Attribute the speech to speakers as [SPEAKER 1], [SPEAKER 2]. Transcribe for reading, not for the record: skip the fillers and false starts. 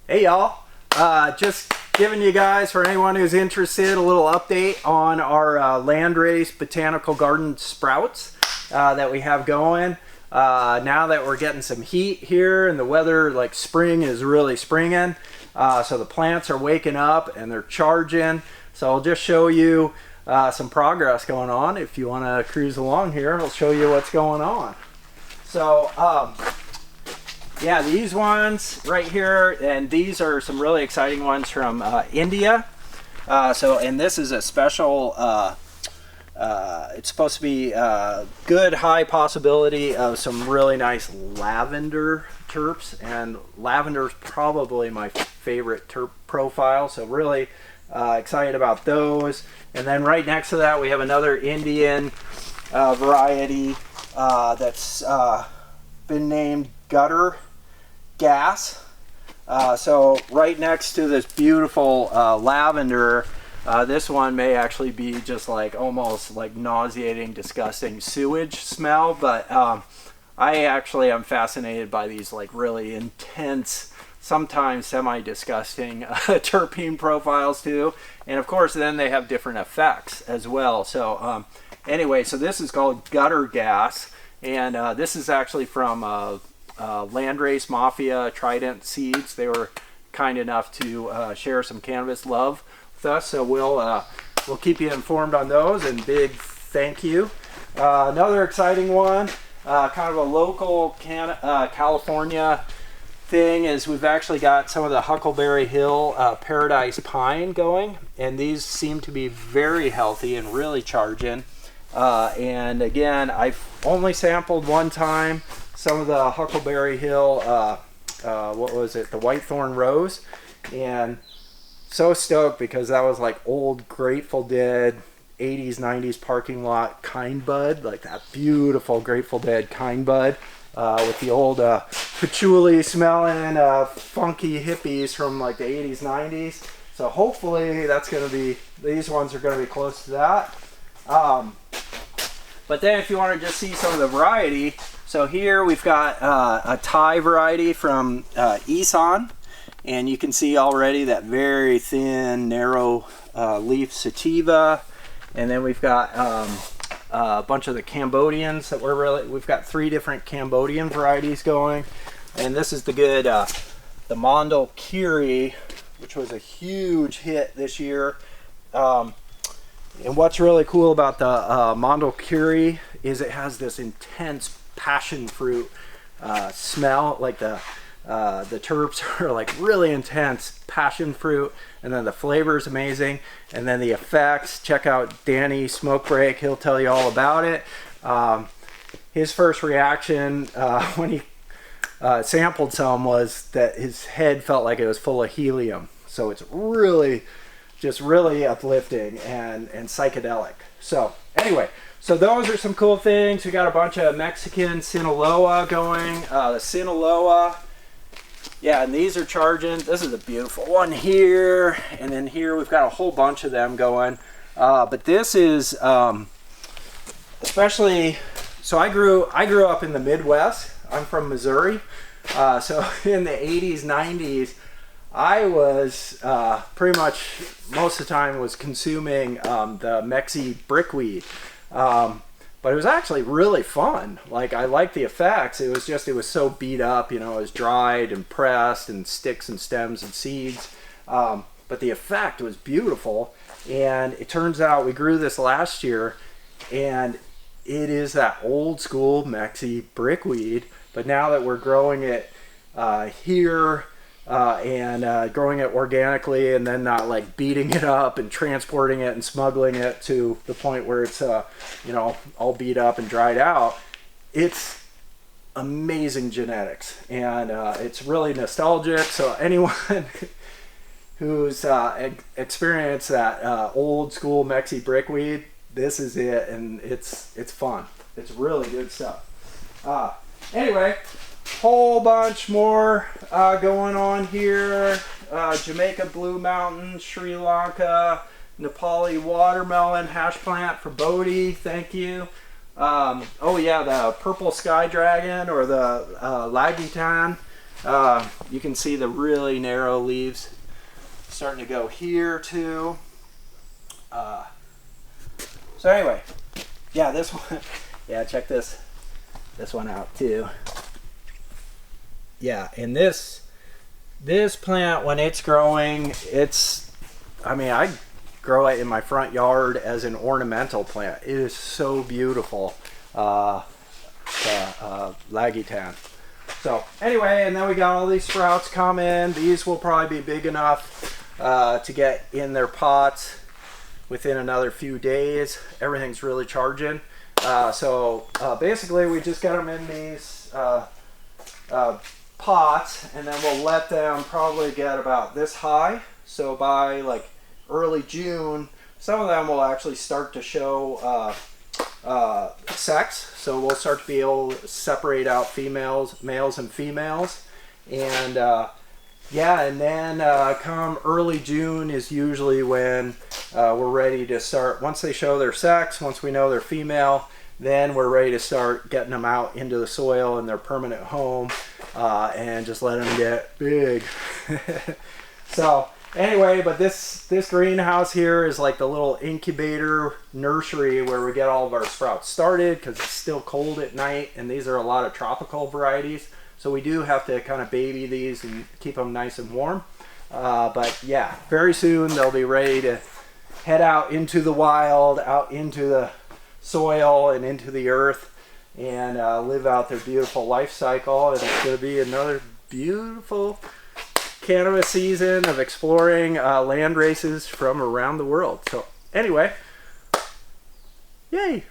[SPEAKER 1] Hey y'all, just giving you guys, for anyone who's interested, a little update on our Landrace Botanical Garden sprouts that we have going. Now that we're getting some heat here and the weather, like spring is really springing, so the plants are waking up and they're charging. So I'll just show you some progress going on. If you want to cruise along here, I'll show you what's going on. So yeah, these ones right here, and these are some really exciting ones from India. And this is a special, it's supposed to be a good high possibility of some really nice lavender terps, and lavender is probably my favorite terp profile, so really excited about those. And then right next to that we have another Indian variety that's been named Gutter Gas. So right next to this beautiful lavender, this one may actually be just like almost like nauseating, disgusting sewage smell, but I actually am fascinated by these like really intense, sometimes semi-disgusting terpene profiles too. And of course then they have different effects as well. So anyway, so this is called Gutter Gas, and this is actually from Landrace Mafia Trident Seeds. They were kind enough to share some cannabis love with us, so we'll keep you informed on those, and big thank you. Another exciting one, kind of a local California thing, is we've actually got some of the Huckleberry Hill Paradise Pine going, and these seem to be very healthy and really charging. And again, I've only sampled one time some of the Huckleberry Hill, what was it, the Whitethorn Rose, and so stoked because that was like old Grateful Dead 80s 90s parking lot kind bud, like that beautiful Grateful Dead kind bud with the old patchouli smelling funky hippies from like the 80s 90s. So hopefully that's going to be, these ones are going to be close to that. But then if you want to just see some of the variety, so here we've got a Thai variety from Isan, and you can see already that very thin, narrow leaf sativa. And then we've got a bunch of the Cambodians that we've got 3 different Cambodian varieties going. And this is the good, the Mondal Kiri, which was a huge hit this year. And what's really cool about the Mondal Kiri is it has this intense passion fruit smell. Like the terps are like really intense passion fruit, and then the flavor is amazing, and then the effects. Check out Danny Smoke Break, he'll tell you all about it. His first reaction when he sampled some was that his head felt like it was full of helium. So it's really just really uplifting and psychedelic. So anyway, so those are some cool things. We got a bunch of Mexican Sinaloa going. The Sinaloa, yeah, and these are charging. This is a beautiful one here, and then here we've got a whole bunch of them going. But this is especially, so I grew up in the Midwest. I'm from Missouri. So in the 80s, 90s, I was pretty much most of the time was consuming the Mexi brickweed, but it was actually really fun. Like, I liked the effects. It was so beat up, you know, it was dried and pressed and sticks and stems and seeds, but the effect was beautiful. And it turns out we grew this last year, and it is that old school Mexi brickweed, but now that we're growing it here, and growing it organically, and then not like beating it up and transporting it and smuggling it to the point where it's you know, all beat up and dried out. It's amazing genetics, and it's really nostalgic. So anyone who's experienced that old school Mexi brickweed, this is it, and it's fun. It's really good stuff. Anyway, whole bunch more going on here. Jamaica Blue Mountain, Sri Lanka, Nepali watermelon hash plant for Bodhi, thank you. Oh yeah, the purple sky dragon, or the Lagitan. You can see the really narrow leaves starting to go here too. So anyway, yeah, this one, yeah, check this one out too. Yeah, and this plant, when it's growing, I mean, I grow it in my front yard as an ornamental plant. It is so beautiful, Lagitan. So anyway, and then we got all these sprouts coming. These will probably be big enough to get in their pots within another few days. Everything's really charging. So basically we just got them in these pots, and then we'll let them probably get about this high. So by like early June, some of them will actually start to show sex. So we'll start to be able to separate out males and females. And yeah, and then come early June is usually when we're ready to start. Once they show their sex, once we know they're female, then we're ready to start getting them out into the soil in their permanent home and just let them get big. So anyway, but this greenhouse here is like the little incubator nursery where we get all of our sprouts started, because it's still cold at night, and these are a lot of tropical varieties. So we do have to kind of baby these and keep them nice and warm. But yeah, very soon they'll be ready to head out into the wild, out into the soil and into the earth, and live out their beautiful life cycle. And it's going to be another beautiful cannabis season of exploring land races from around the world. So anyway, yay!